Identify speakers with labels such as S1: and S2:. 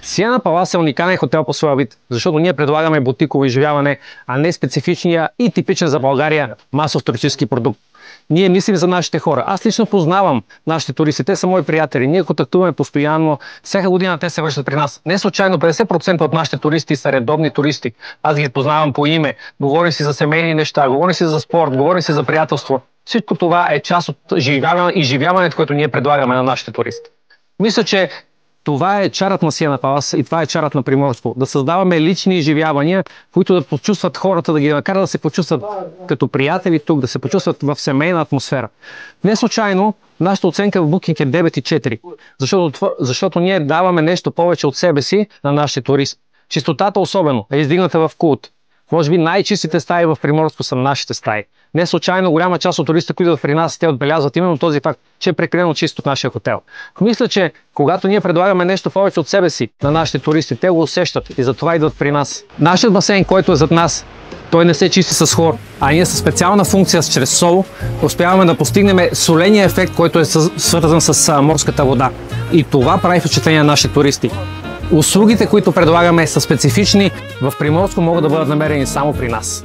S1: Сиена Палас е уникален хотел по своя вид, защото ние предлагаме бутиково изживяване, а не специфичния и типичен за България масов туристически продукт. Ние мислим за нашите хора. Аз лично познавам нашите туристи, те са мои приятели. Ние контактуваме постоянно. Всяка година те се връщат при нас. Не случайно 50% от нашите туристи са редовни туристи. Аз ги познавам по име. Говорим си за семейни неща, говорим си за спорт, говорим си за приятелство. Всичко това е част от изживяването, което ние предлагаме на нашите туристи. Мисля, че това е чарът на Сиена Палас и това е чарът на Приморско. Да създаваме лични изживявания, които да почувстват хората, да ги накарат да се почувстват като приятели тук, да се почувстват в семейна атмосфера. Не случайно нашата оценка в Booking е 9,4, защото ние даваме нещо повече от себе си на нашите туристи. Чистотата особено е издигната в култ. Може би най-чистите стаи в Приморско са нашите стаи. Не случайно голяма част от туристите, които идват при нас, те отбелязват именно този факт, че е прекалено чисто в нашия хотел. Мисля, че когато ние предлагаме нещо повече от себе си на нашите туристи, те го усещат и затова идват при нас. Нашият басейн, който е зад нас, той не се чисти с хлор, а ние със специална функция чрез сол успяваме да постигнем соления ефект, който е свързан с морската вода. И това прави впечатление на нашите туристи. Услугите, които предлагаме, са специфични. В Приморско могат да бъдат намерени само при нас.